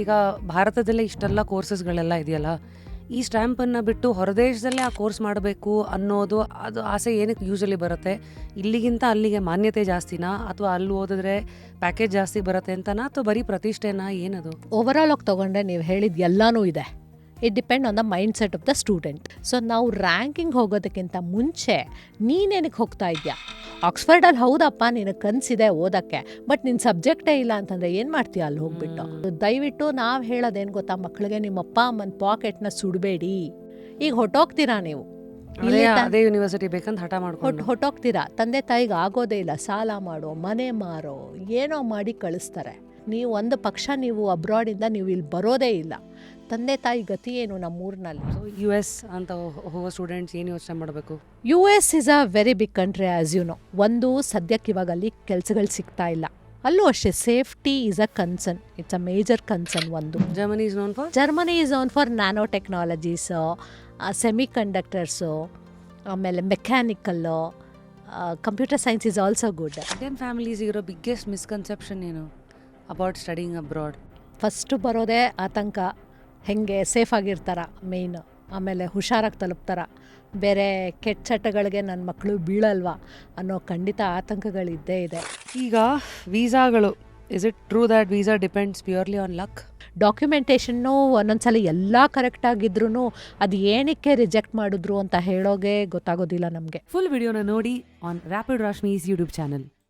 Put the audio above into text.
ಈಗ ಭಾರತದಲ್ಲೇ ಇಷ್ಟೆಲ್ಲ ಕೋರ್ಸಸ್ಗಳೆಲ್ಲ ಇದೆಯಲ್ಲ, ಈ ಸ್ಟ್ಯಾಂಪನ್ನು ಬಿಟ್ಟು ಹೊರದೇಶದಲ್ಲೇ ಆ ಕೋರ್ಸ್ ಮಾಡಬೇಕು ಅನ್ನೋದು ಅದು ಆಸೆ ಏನಕ್ಕೆ ಯೂಶಲಿ ಬರುತ್ತೆ? ಇಲ್ಲಿಗಿಂತ ಅಲ್ಲಿಗೆ ಮಾನ್ಯತೆ ಜಾಸ್ತಿನಾ, ಅಥವಾ ಅಲ್ಲಿ ಓದಿದ್ರೆ ಪ್ಯಾಕೇಜ್ ಜಾಸ್ತಿ ಬರುತ್ತೆ ಅಂತನಾ, ಅಥವಾ ಬರೀ ಪ್ರತಿಷ್ಠೆನಾ, ಏನದು? ಓವರಾಲ್ ಆಗಿ ತೊಗೊಂಡ್ರೆ ನೀವು ಹೇಳಿದ ಎಲ್ಲನೂ ಇದೆ. It depend on the mind set of the student. So ನಾವು ರ್ಯಾಂಕಿಂಗ್ ಹೋಗೋದಕ್ಕಿಂತ ಮುಂಚೆ ನೀನೇನಕ್ಕೆ ಹೋಗ್ತಾ ಇದೆಯಾ? ಆಕ್ಸ್ಫರ್ಡಲ್ಲಿ ಹೌದಪ್ಪ ನಿನಗೆ ಕನಸಿದೆ ಓದೋಕ್ಕೆ, ಬಟ್ ನಿನ್ನ ಸಬ್ಜೆಕ್ಟೇ ಇಲ್ಲ ಅಂತಂದರೆ ಏನು ಮಾಡ್ತೀಯ ಅಲ್ಲಿ ಹೋಗ್ಬಿಟ್ಟು? ದಯವಿಟ್ಟು ನಾವು ಹೇಳೋದೇನು ಗೊತ್ತಾ ಮಕ್ಕಳಿಗೆ, ನಿಮ್ಮ ಅಪ್ಪ ಅಮ್ಮನ ಪಾಕೆಟ್ನ ಸುಡಬೇಡಿ. ಈಗ ಹೊಟ್ಟೋಗ್ತೀರಾ ನೀವು, ಅದೇ ಯೂನಿವರ್ಸಿಟಿ ಬೇಕಂತ ಹಠ ಮಾಡ್ಕೊಂಡು ಹೊಟ್ಟೋಗ್ತೀರಾ. ತಂದೆ ತಾಯಿಗೆ ಆಗೋದೇ ಇಲ್ಲ, ಸಾಲ ಮಾಡೋ, ಮನೆ ಮಾರೋ, ಏನೋ ಮಾಡಿ ಕಳಿಸ್ತಾರೆ. ನೀವು ಒಂದು ಪಕ್ಷ ನೀವು ಅಬ್ರಾಡಿಂದ ನೀವು ಇಲ್ಲಿ ಬರೋದೇ ಇಲ್ಲ, ತಂದೆ ತಾಯಿ ಗತಿ ಏನು ನಮ್ಮೂರಿನಲ್ಲಿ? US ಅಂತ ಹೋಗೋ ಸ್ಟೂಡೆಂಟ್ಸ್ ಏನು ಯೋಚನೆ ಮಾಡಬೇಕು? US is a very big country as you know. ಒಂದು ಸದ್ಯಕ್ಕೆ ಇವಾಗ ಅಲ್ಲಿ ಕೆಲಸಗಳು ಸಿಗ್ತಾ ಇಲ್ಲ, ಅಲ್ಲೂ ಅಷ್ಟೇ safety is a concern, it's a major concern. ಒಂದು Germany is known for nano technologies, semiconductors, ಆಮೇಲೆ mechanical, computer science is also good. Indian families ಇರೋ ಬಿಗ್ಗೆಸ್ಟ್ ಮಿಸ್ಕನ್ಸೆಪ್ಷನ್ ಏನು ಅಬೌಟ್ ಸ್ಟಡಿಂಗ್ ಅಬ್ರಾಡ್? ಫಸ್ಟು ಬರೋದೇ ಆತಂಕ, ಹೆಂಗೆ ಸೇಫ್ ಆಗಿರ್ತಾರ ಮೇಯ್ನು, ಆಮೇಲೆ ಹುಷಾರಾಗಿ ತಲುಪ್ತಾರ, ಬೇರೆ ಕೆಟ್ಟ ಚಟಗಳಿಗೆ ನನ್ನ ಮಕ್ಕಳು ಬೀಳಲ್ವಾ ಅನ್ನೋ ಖಂಡಿತ ಆತಂಕಗಳಿದ್ದೇ ಇದೆ. ಈಗ ವೀಸಾಗಳು, is it true that visa depends purely on luck? ಡಾಕ್ಯುಮೆಂಟೇಷನ್ನು ಒಂದೊಂದ್ಸಲ ಎಲ್ಲ ಕರೆಕ್ಟಾಗಿದ್ರೂ ಅದು ಏನಕ್ಕೆ ರಿಜೆಕ್ಟ್ ಮಾಡಿದ್ರು ಅಂತ ಹೇಳೋಗೆ ಗೊತ್ತಾಗೋದಿಲ್ಲ ನಮಗೆ. ಫುಲ್ ವಿಡಿಯೋನ ನೋಡಿ ಆನ್ ರ್ಯಾಪಿಡ್ ರಾಶ್ಮೀಸ್ ಯೂಟ್ಯೂಬ್ ಚಾನಲ್.